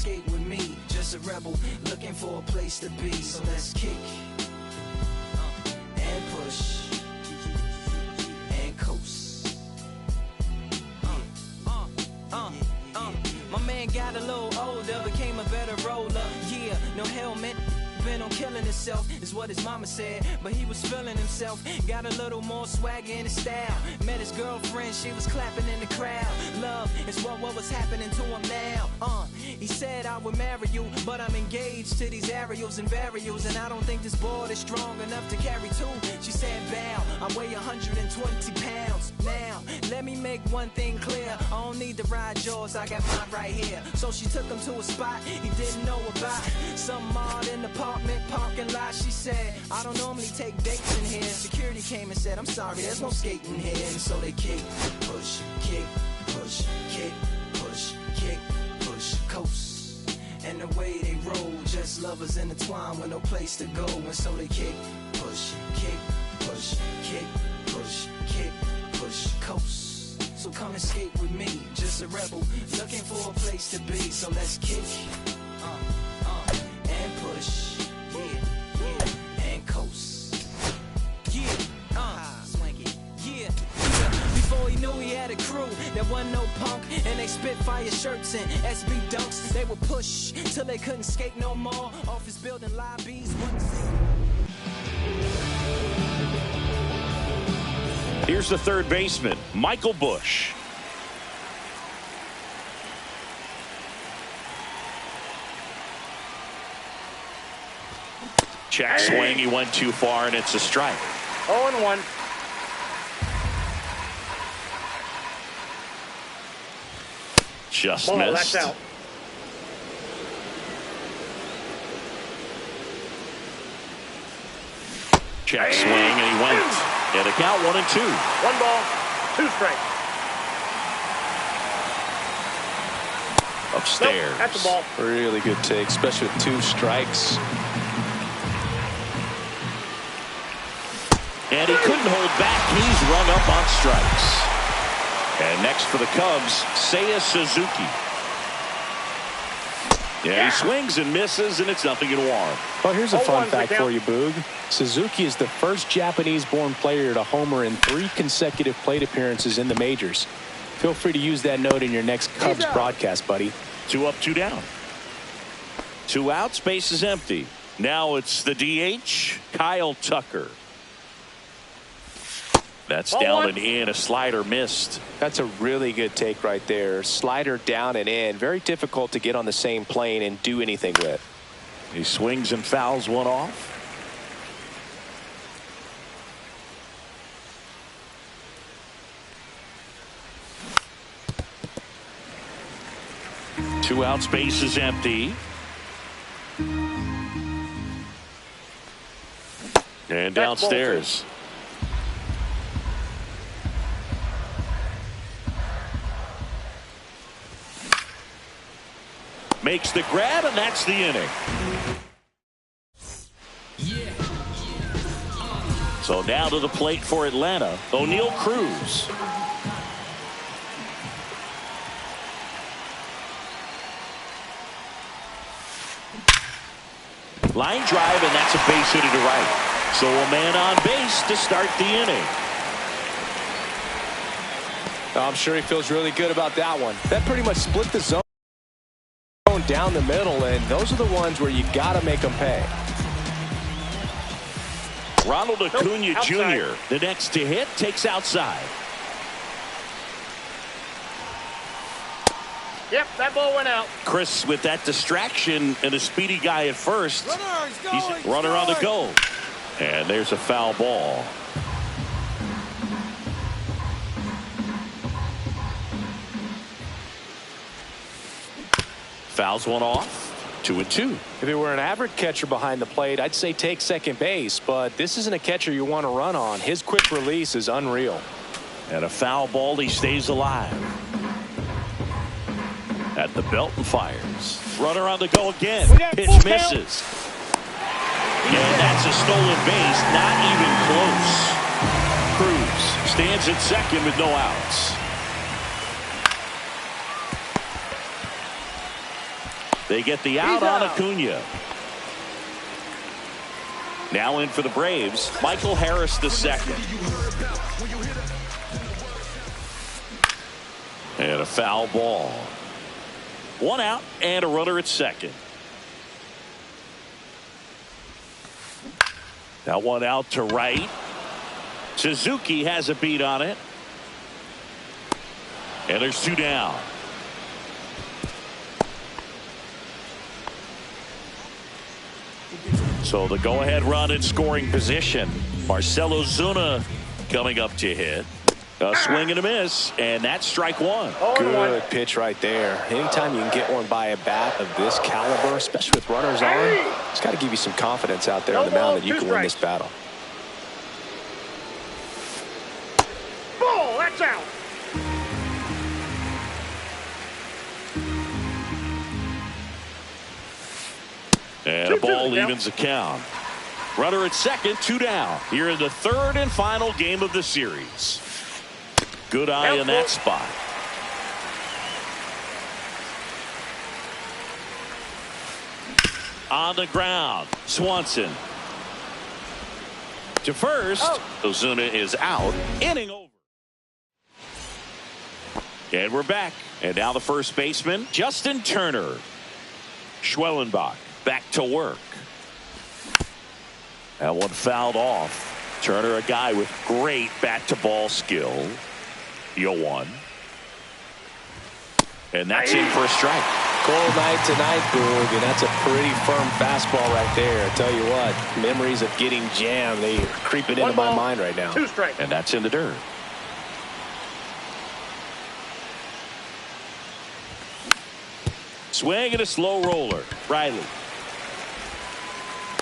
skate with me, just a rebel looking for a place to be. So let's kick and push and coast. My man got a little older, became a better roller. Yeah, no helmet. Been on killing himself is what his mama said, but he was feeling himself. Got a little more swagger in his style. Met his girlfriend, she was clapping in the crowd. Love is what was happening to him now. He said I would marry you, but I'm engaged to these aerials and varials, and I don't think this board is strong enough to carry two. She said bow, I weigh 120 pounds. Now let me make one thing clear, I don't need to ride yours, I got mine right here. So she took him to a spot he didn't know about, some odd in the apartment parking lot. She said, I don't normally take dates in here. Security came and said, I'm sorry, there's no skating here. And so they kick, push, kick, push, kick, push, kick, push, coast. And the way they roll, just lovers intertwined with no place to go. And so they kick, push, kick, push, kick, push, kick, push, coast. So come and skate with me, just a rebel looking for a place to be. So let's kick and push. And coast. Swank it. Yeah. Before he knew he had a crew, there wasn't no punk, and they spit fire shirts and SB dunks. They would push till they couldn't skate no more. Office building lobbies. Here's the third baseman, Michael Busch. Check swing, he went too far, and it's a strike. 0-1. Just Ball, missed. that's out. Check swing, and he went. And a count 1-2. 1 ball, 2 strikes. Upstairs. Nope, that's the ball. Really good take, especially with 2 strikes. And he couldn't hold back. He's rung up on strikes. And next for the Cubs, Seiya Suzuki. Yeah, he swings and misses, and it's 0-1. Well, here's a fun fact for you, Boog. Suzuki is the first Japanese-born player to homer in 3 consecutive plate appearances in the majors. Feel free to use that note in your next Cubs broadcast, buddy. 2 up, 2 down. 2 outs, base is empty. Now it's the DH, Kyle Tucker. That's down and in. A slider missed. That's a really good take right there. Slider down and in. Very difficult to get on the same plane and do anything with. He swings and fouls one off. Two outs, base is empty. And downstairs. Makes the grab, and that's the inning. So now to the plate for Atlanta, O'Neal Cruz. Line drive, and that's a base hit to right. So a man on base to start the inning. I'm sure he feels really good about that one. That pretty much split the zone down the middle, and those are the ones where you got to make them pay. Ronald Acuna Jr., the next to hit, takes outside. Yep, that ball went out. Chris with that distraction and a speedy guy at first. He's runner on the go. And there's a foul ball. Fouls one off. 2-2. If it were an average catcher behind the plate, I'd say take second base, but this isn't a catcher you want to run on. His quick release is unreal. And a foul ball, he stays alive. At the belt and fires. Runner on the go again. Pitch misses. And that's a stolen base. Not even close. Cruz stands at second with no outs. They get the out on Acuna. Now in for the Braves, Michael Harris II. And a foul ball. 1 out and a runner at second. That one out to right. Suzuki has a beat on it. And there's 2 down. So the go-ahead run in scoring position. Marcell Ozuna coming up to hit. A swing and a miss, and that's strike 1. Good pitch right there. Anytime you can get one by a bat of this caliber, especially with runners on, it's got to give you some confidence out there on the mound that you can win this battle. Ball, that's out. And a ball evens the count. Runner at second, 2 down. Here in the 3rd and final game of the series. Good eye in that spot. On the ground, Swanson. To first, Ozuna is out. Inning over. And we're back. And now the first baseman, Justin Turner. Schwellenbach back to work. That one fouled off. Turner, a guy with great bat-to-ball skill. 0-1. And that's in for a strike. Cold night tonight, Boog, and that's a pretty firm fastball right there. I tell you what, memories of getting jammed, they are creeping into my mind right now. 2 strikes. And that's in the dirt. Swing and a slow roller. Riley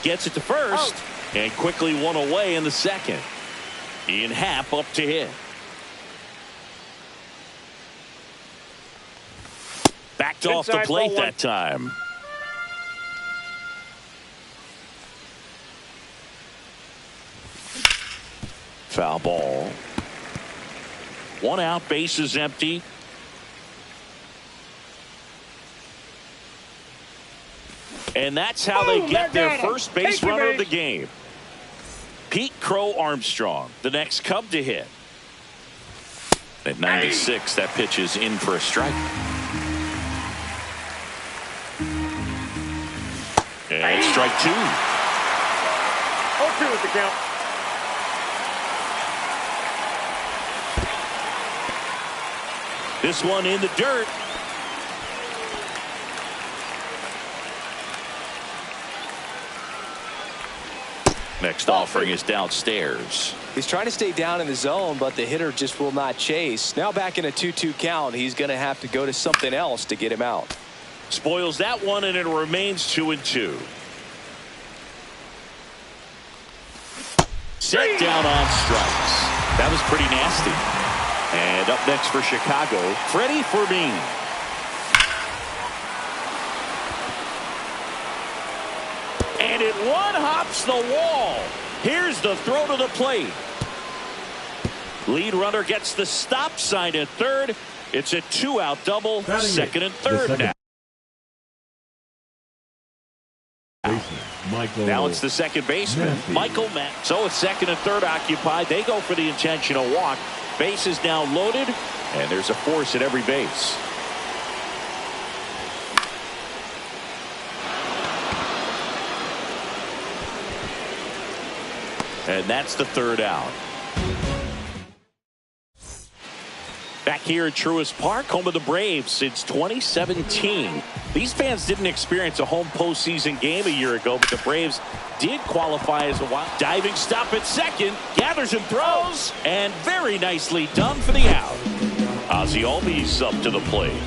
gets it to first and quickly one away in the second. Ian Happ up to hit. Backed off the plate that time. Foul ball. 1 out, bases empty. And that's how they get their first base runner of the game. Pete Crow Armstrong, the next Cub to hit. At 96, that pitch is in for a strike. And strike 2. 0-2 is the count. This one in the dirt. Next offering is downstairs. He's trying to stay down in the zone, but the hitter just will not chase. Now back in a 2-2 count, he's going to have to go to something else to get him out. Spoils that one, and it remains 2-2. Set down on strikes. That was pretty nasty. And up next for Chicago, Freddie Fermin. And it one-hops the wall. Here's the throw to the plate. Lead runner gets the stop sign at third. It's a 2-out double, second and third now. Now it's the second baseman, Michael Matt. So it's second and third occupied. They go for the intentional walk. Base is now loaded, and there's a force at every base. And that's the 3rd out. Back here at Truist Park, home of the Braves since 2017. These fans didn't experience a home postseason game a year ago, but the Braves did qualify as a wild. Diving stop at second, gathers and throws, and very nicely done for the out. Ozzie Albies up to the plate.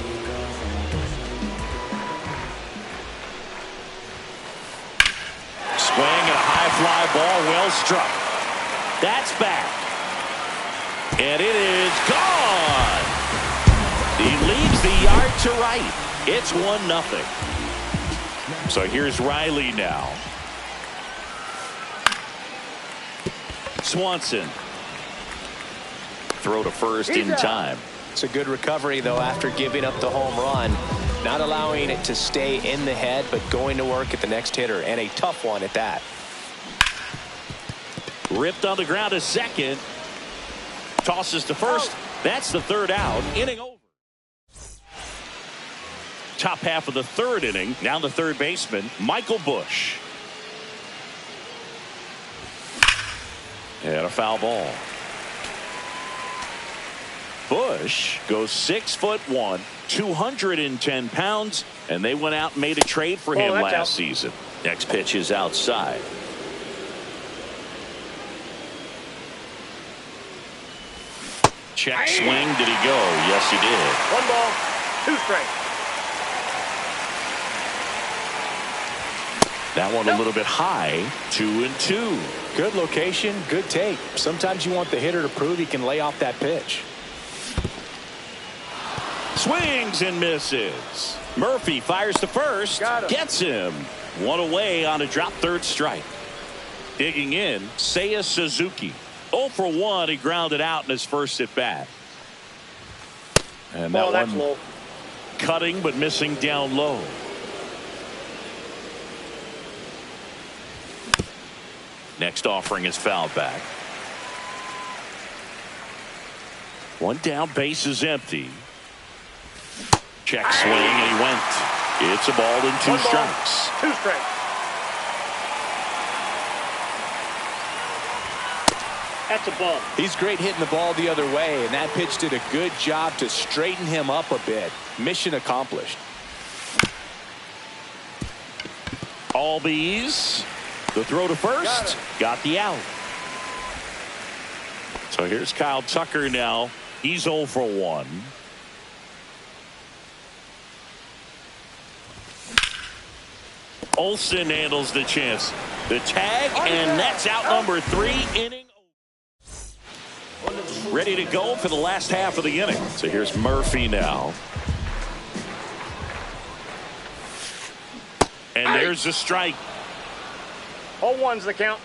Swing and a high fly ball, well struck. That's back. And it is gone. He leaves the yard to right. It's 1-0. So here's Riley now. Swanson. Throw to first in time. It's a good recovery, though, after giving up the home run. not allowing it to stay in the head, but going to work at the next hitter, and a tough one at that. Ripped on the ground to second. Tosses to first. That's the third out. Inning over. Top half of the third inning. Now the third baseman, Michael Busch. And a foul ball. Busch goes 6'1", 210 pounds, and they went out and made a trade for him last season. Next pitch is outside. Check swing. Did he go? Yes, he did. 1 ball, 2 strikes. That one a little bit high. 2-2. Good location, good take. Sometimes you want the hitter to prove he can lay off that pitch. Swings and misses. Murphy fires to first. Gets him. One away on a drop third strike. Digging in, Seiya Suzuki. 0 for 1. He grounded out in his first at bat. And that one low. Cutting but missing down low. Next offering is fouled back. One down, base is empty. Check swing, and he went. It's a ball and 2 strikes. 2 strikes. That's a ball. He's great hitting the ball the other way, and that pitch did a good job to straighten him up a bit. Mission accomplished. Albies. The throw to first. Got the out. So here's Kyle Tucker now. He's 0 for 1. Olsen handles the chance. The tag, and that's out number 3. Inning ready to go for the last half of the inning. So here's Murphy now. And there's the strike. 0-1's the count.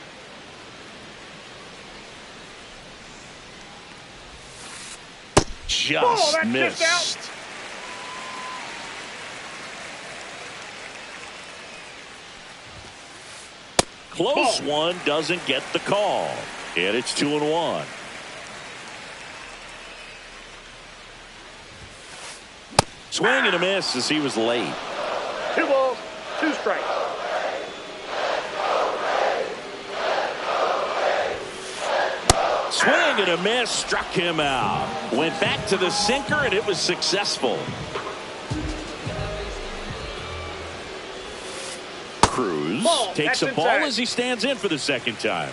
Just missed. Just out. Close one, doesn't get the call. And it's 2-1. Swing and a miss as he was late. 2 balls, 2 strikes. Swing and a miss, struck him out. Went back to the sinker, and it was successful. Cruz takes a ball as he stands in for the second time.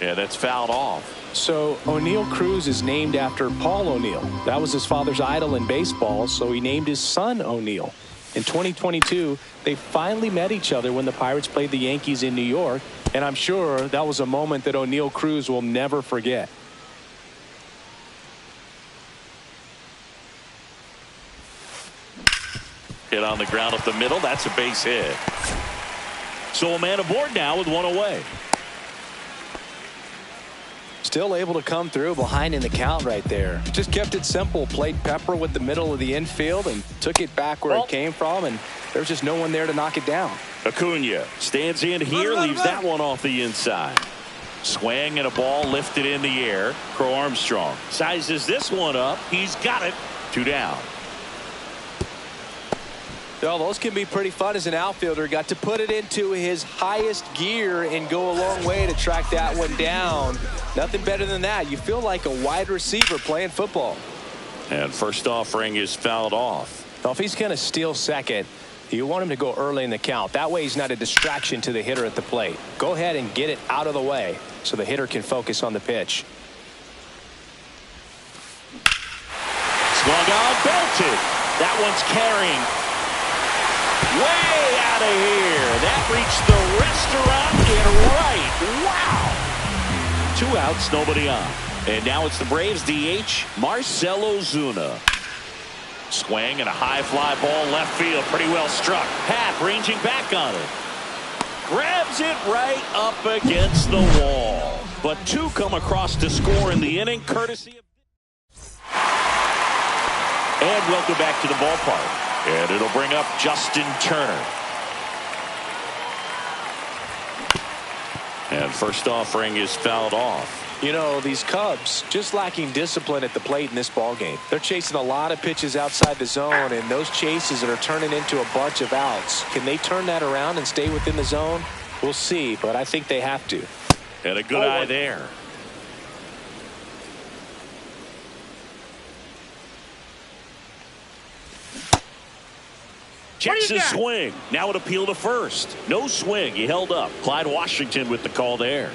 Yeah, that's fouled off. So Oneil Cruz is named after Paul O'Neill. That was his father's idol in baseball, so he named his son O'Neill. In 2022, they finally met each other when the Pirates played the Yankees in New York, and I'm sure that was a moment that Oneil Cruz will never forget. Hit on the ground up the middle. That's a base hit. So a man aboard now with 1 away. Still able to come through behind in the count right there. Just kept it simple. Played pepper with the middle of the infield and took it back where it came from, and there's just no one there to knock it down. Acuna stands in here, leaves that one off the inside. Swing and a ball lifted in the air. Crow Armstrong sizes this one up. He's got it. 2 down. Well, those can be pretty fun as an outfielder. Got to put it into his highest gear and go a long way to track that one down. Nothing better than that. You feel like a wide receiver playing football. And first offering is fouled off. Well, if he's going to steal second, you want him to go early in the count. That way he's not a distraction to the hitter at the plate. Go ahead and get it out of the way so the hitter can focus on the pitch. Swung on, belted. That one's carrying. Way out of here. That reached the restaurant in right. Wow. 2 outs, nobody on. And now it's the Braves DH, Marcell Ozuna. Swing and a high fly ball left field. Pretty well struck. Happ ranging back on it. Grabs it right up against the wall. But 2 come across to score in the inning, courtesy of And welcome back to the ballpark. And it'll bring up Justin Turner. And first offering is fouled off. You know, these Cubs just lacking discipline at the plate in this ballgame. They're chasing a lot of pitches outside the zone, and those chases are turning into a bunch of outs. Can they turn that around and stay within the zone? We'll see, but I think they have to. And a good eye there. Checks his swing. Now an appeal to first. No swing. He held up. Clyde Washington with the call there.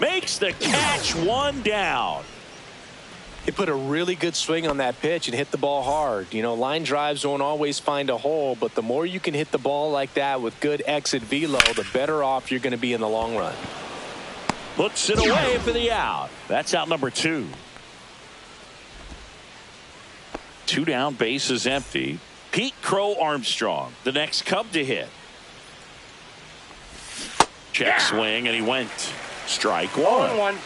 Makes the catch, one down. He put a really good swing on that pitch and hit the ball hard. You know, line drives won't always find a hole, but the more you can hit the ball like that with good exit velo, the better off you're going to be in the long run. Puts it away for the out. That's out number 2. 2 down, base is empty. Pete Crow Armstrong, the next Cub to hit. Check swing, and he went. Strike 1.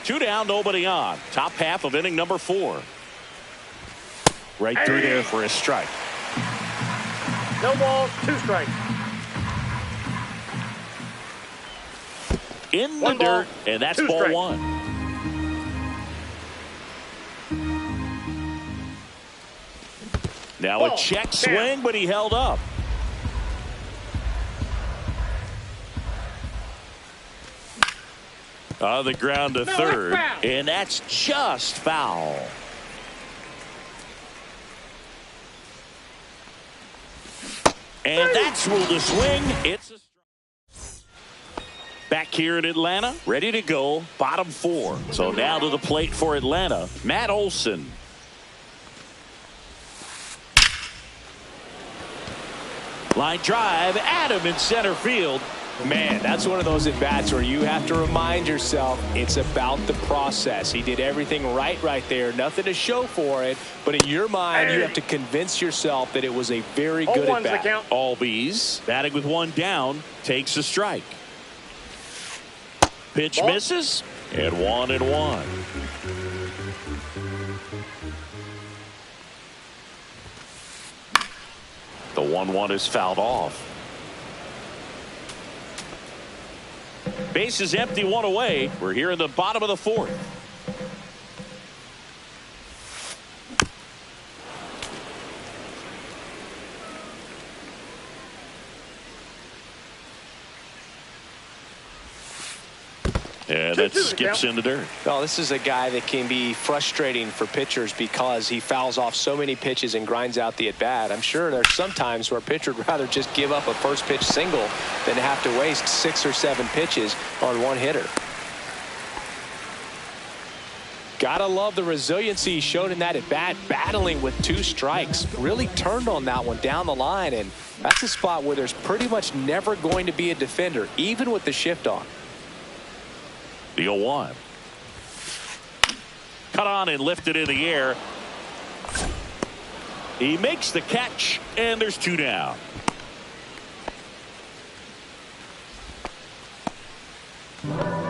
2 down, nobody on. Top half of inning number 4. Right through there for a strike. No balls, 2 strikes. In the dirt, and that's ball strikes. 1. Now a check swing, but he held up. On the ground to third, and that's just foul. And that's ruled a swing. It's a strike. Back here in Atlanta, ready to go, bottom 4. So now to the plate for Atlanta, Matt Olson. Line drive, Adam in center field. Man, that's one of those at-bats where you have to remind yourself it's about the process. He did everything right there. Nothing to show for it. But in your mind, you have to convince yourself that it was a very good at-bat. Albies, batting with 1 down, takes a strike. Pitch misses, and 1-1. The 1-1 is fouled off. Base is empty, 1 away. We're here in the bottom of the 4th. And that skips in the dirt. Well, this is a guy that can be frustrating for pitchers because he fouls off so many pitches and grinds out the at-bat. I'm sure there's some times where a pitcher would rather just give up a first pitch single than have to waste 6 or 7 pitches on one hitter. Gotta love the resiliency he showed in that at-bat, battling with 2 strikes. Really turned on that one down the line, and that's a spot where there's pretty much never going to be a defender, even with the shift on. The 0-1. Cut on and lifted in the air. He makes the catch, and there's 2 down.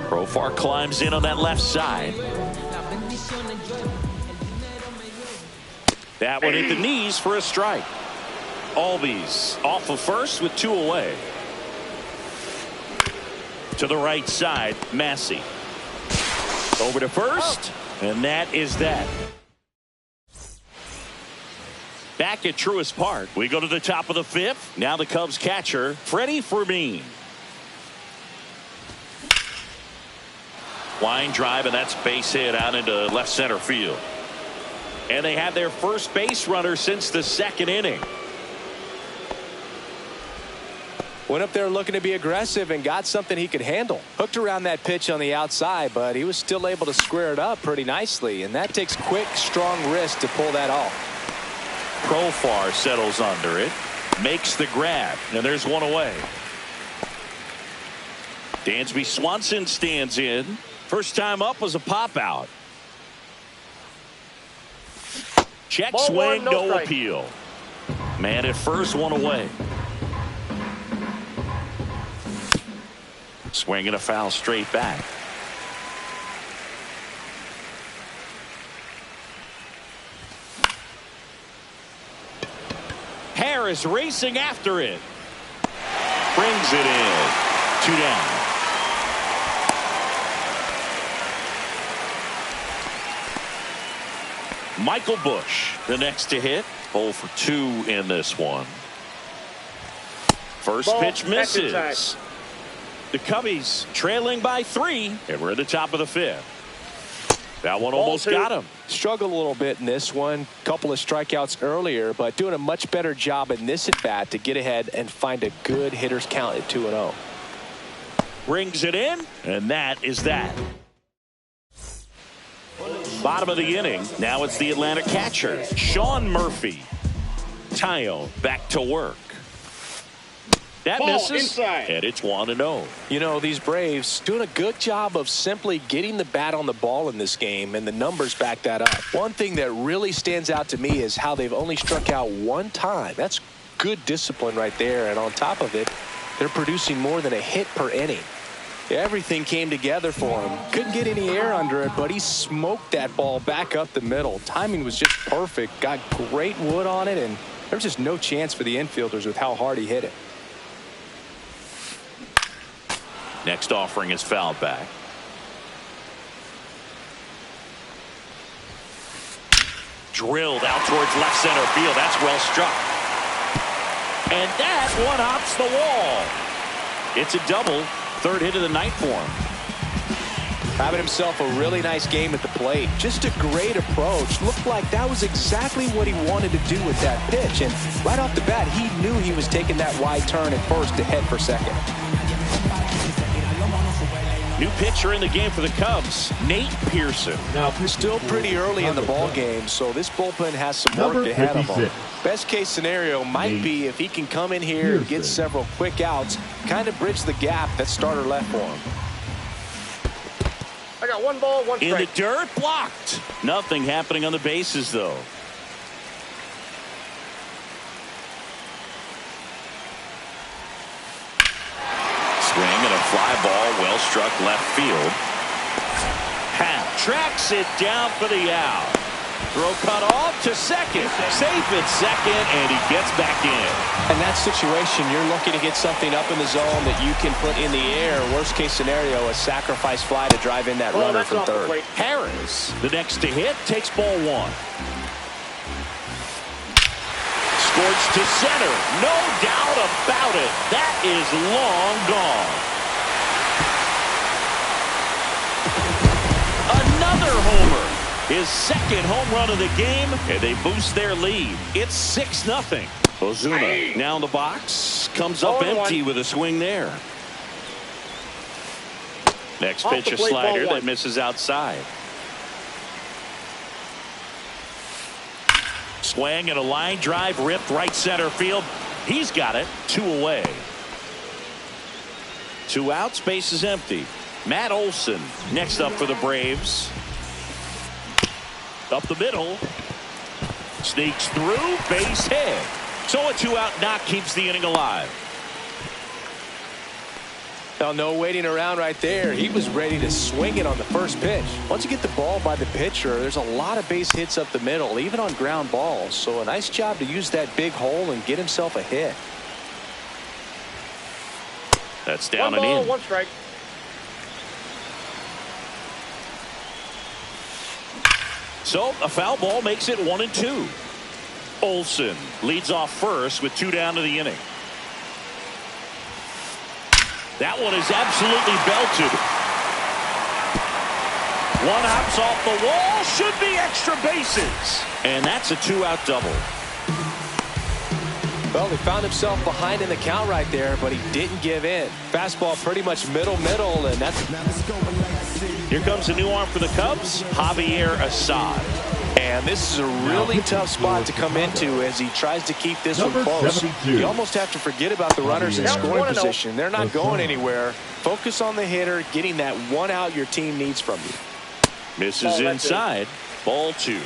Profar climbs in on that left side. That one hit the knees for a strike. Albies off of first with 2 away. To the right side, Massey. Over to first, and that is that. Back at Truist Park, we go to the top of the 5th. Now the Cubs catcher, Freddie Fermin. Line drive, and that's base hit out into left center field. And they have their first base runner since the 2nd inning. Went up there looking to be aggressive and got something he could handle. Hooked around that pitch on the outside, but he was still able to square it up pretty nicely. And that takes quick, strong wrist to pull that off. Profar settles under it. Makes the grab. And there's 1 away. Dansby Swanson stands in. First time up was a pop out. Check swing, no appeal. Man at first, 1 away. Swinging a foul straight back. is racing after it. Brings it in. 2 down. Michael Busch, the next to hit. 0 for 2 in this one. First pitch misses. The Cubbies trailing by 3, and we're at the top of the 5th. That one almost got him. Struggled a little bit in this one. Couple of strikeouts earlier, but doing a much better job in this at bat to get ahead and find a good hitter's count at 2-0. Brings it in, and that is that. Bottom of the inning. Now it's the Atlanta catcher, Sean Murphy. Taillon back to work. That misses, inside. And it's 1-0. You know, these Braves doing a good job of simply getting the bat on the ball in this game, and the numbers back that up. One thing that really stands out to me is how they've only struck out 1 time. That's good discipline right there, and on top of it, they're producing more than a hit per inning. Everything came together for him. Couldn't get any air under it, but he smoked that ball back up the middle. Timing was just perfect. Got great wood on it, and there's just no chance for the infielders with how hard he hit it. Next offering is fouled back. Drilled out towards left center field. That's well struck. And that one hops the wall. It's a double. 3rd hit of the night for him. Having himself a really nice game at the plate. Just a great approach. Looked like that was exactly what he wanted to do with that pitch. And right off the bat, he knew he was taking that wide turn at first to head for second. New pitcher in the game for the Cubs, Nate Pearson. Now, still pretty early in the ball game, so this bullpen has some work ahead of him. Best case scenario might be if he can come in here and get several quick outs, kind of bridge the gap that starter left for him. I got 1 ball, 1 strike. In the dirt, blocked. Nothing happening on the bases, though. Swing and a fly ball, well struck left field. Happ tracks it down for the out. Throw cut off to second. Safe at second, and he gets back in. In that situation, you're looking to get something up in the zone that you can put in the air. Worst case scenario, a sacrifice fly to drive in that runner from third. Harris, the next to hit, takes ball 1. Scorched to center. No doubt about it. That is long gone. Another homer. His 2nd home run of the game, and they boost their lead. It's 6-0. Ozuna now in the box. Comes up empty with a swing there. Next pitch, a slider that misses outside. Swing and a line drive ripped right center field. He's got it. 2 away. 2 outs, base is empty. Matt Olson next up for the Braves. Up the middle. Sneaks through, base hit. So a 2-out knock keeps the inning alive. Now, no waiting around right there. He was ready to swing it on the first pitch. Once you get the ball by the pitcher, there's a lot of base hits up the middle, even on ground balls. So a nice job to use that big hole and get himself a hit. That's down 1 and ball, in. 1 strike. So a foul ball makes it 1-2. Olson leads off first with 2 down to the inning. That one is absolutely belted. 1 hops off the wall. Should be extra bases. And that's a 2-out double. Well, he found himself behind in the count right there, but he didn't give in. Fastball pretty much middle, and that's... Here comes a new arm for the Cubs, Javier Assad. And this is a really tough spot to come into as he tries to keep this one close. You almost have to forget about the runners in scoring position. They're not going anywhere. Focus on the hitter, getting that 1 out your team needs from you. Misses inside. Ball 2.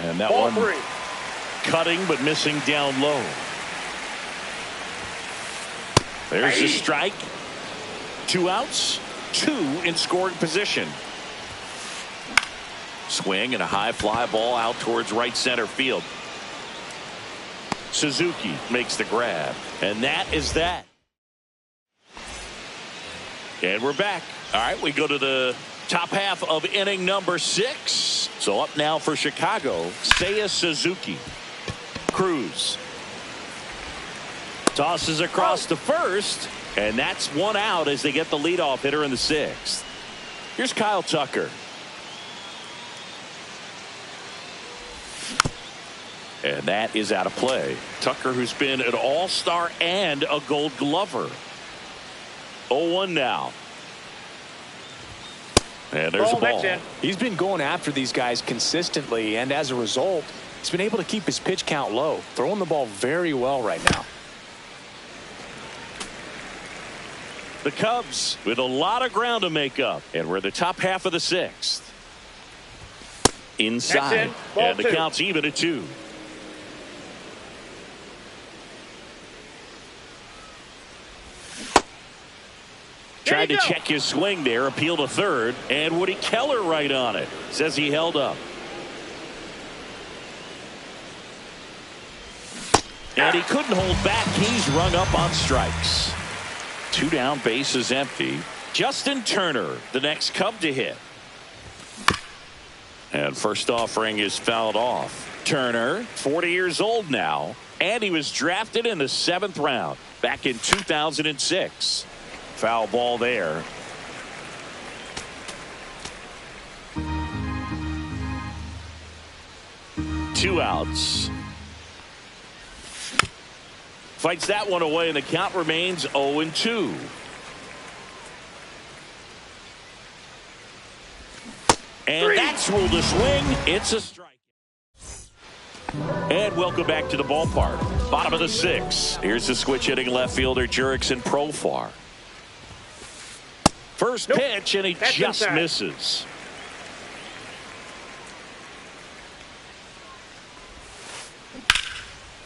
And that Ball one 3. cutting but missing down low. There's the strike. 2 outs, 2 in scoring position. Swing and a high fly ball out towards right center field. Suzuki makes the grab, and that is that. And we're back. All right, we go to the top half of inning number 6. So up now for Chicago, Seiya Suzuki. Cruz tosses across to first, and that's one out as they get the leadoff hitter in the 6th. Here's Kyle Tucker. And that is out of play. Tucker, who's been an all-star and a Gold Glover. 0-1 now. And there's a ball. He's been going after these guys consistently, and as a result, he's been able to keep his pitch count low, throwing the ball very well right now. The Cubs with a lot of ground to make up, and we're the top half of the 6th. Inside, and the count's even at 2. Tried to check his swing there, appeal to third, and Woody Keller right on it. Says he held up. And he couldn't hold back. He's rung up on strikes. 2 down, bases empty. Justin Turner, the next Cub to hit. And first offering is fouled off. Turner, 40 years old now, and he was drafted in the 7th round back in 2006. Foul ball there. Two outs. Fights that one away, and the count remains 0-2. And that's ruled a swing. It's a strike. And welcome back to the ballpark. Bottom of the 6th. Here's the switch hitting left fielder Jurickson Profar. First pitch, and he just misses.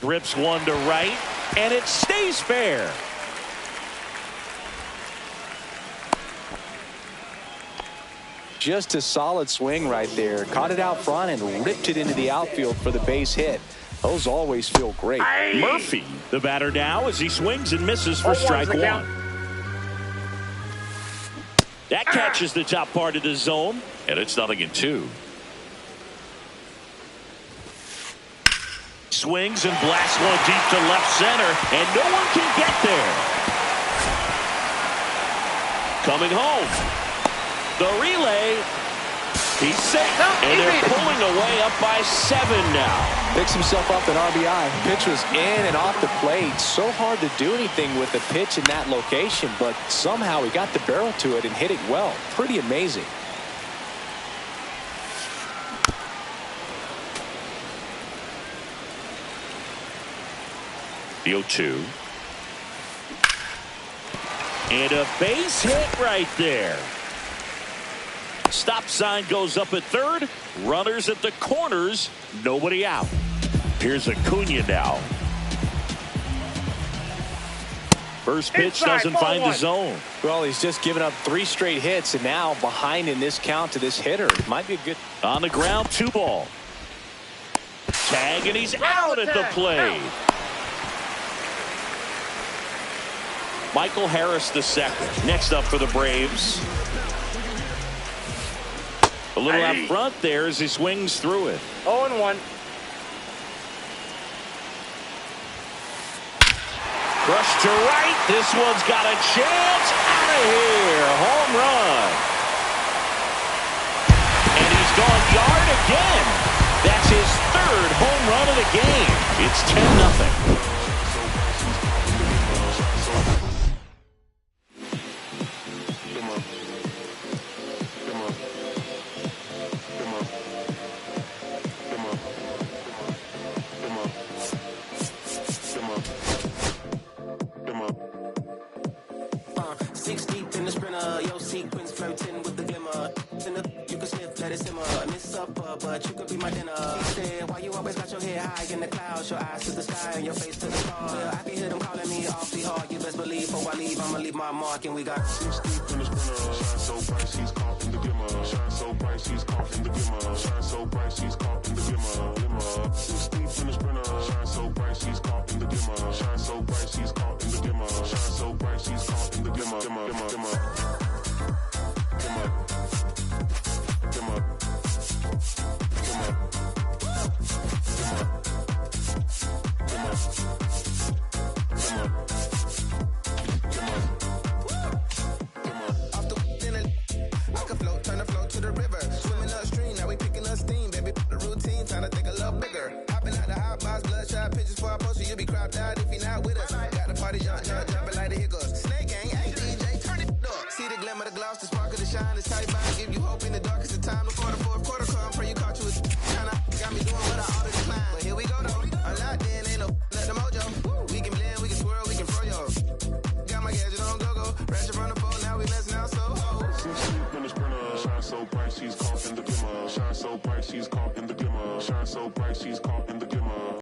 Rips one to right, and it stays fair. Just a solid swing right there. Caught it out front and ripped it into the outfield for the base hit. Those always feel great. Murphy, the batter now, as he swings and misses for strike 1. That catches the top part of the zone, and it's 0-2. Swings and blasts one deep to left center, and no one can get there. Coming home. The relay. He's safe, and they're pulling away up by 7 now. Picks himself up an RBI. Pitch was in and off the plate. So hard to do anything with the pitch in that location, but somehow he got the barrel to it and hit it well. Pretty amazing. The 0-2. And a base hit right there. Stop sign goes up at third. Runners at the corners. Nobody out. Here's Acuna now. First pitch doesn't find the zone. Well, he's just given up 3 straight hits, and now behind in this count to this hitter. Might be a good. On the ground, 2 ball. Tag, and he's out at the plate. Michael Harris II. Next up for the Braves. A little out front there as he swings through it. 0-1. Crushed to right. This one's got a chance. Out of here. Home run. And he's gone yard again. That's his 3rd home run of the game. It's 10-0. But you could be my dinner. She said, why you always got your hair high in the clouds, your eyes to the sky and your face to the stars. Yeah, I can hear them calling me awfully hard. You best believe before I leave, I'ma leave my mark. And we got 6 deep in the sprinter. Shine so bright, she's caught in the glimmer. Shine so bright, she's caught in the glimmer. Shine so bright, she's caught in the glimmer. 6 deep in the sprinter. Shine so bright, she's caught in the glimmer. Shine so bright, she's caught in the glimmer. Shine so bright, she's caught in the glimmer. You'll be cropped out if you're not with us. Got the party jumping like the hiccups. Snake gang, hey DJ, turn it up. See the glimmer, the gloss, the sparkle, the shine, the tight vibe. Give you hope in the darkest of time. Before the fourth quarter come, pray you caught you a kinda got me doing what I ought to decline. But here we go though. Unlocked in, ain't no nothing mojo. We can blend, we can swirl, we can throw yo. Got my gadget on go-go. Ratchet from the pole, now we messing out so ho. 6 deep in the sprinter. Shine so bright, she's caught in the glimmer. Shine so bright, she's caught in the glimmer. Shine so bright, she's caught in the glimmer.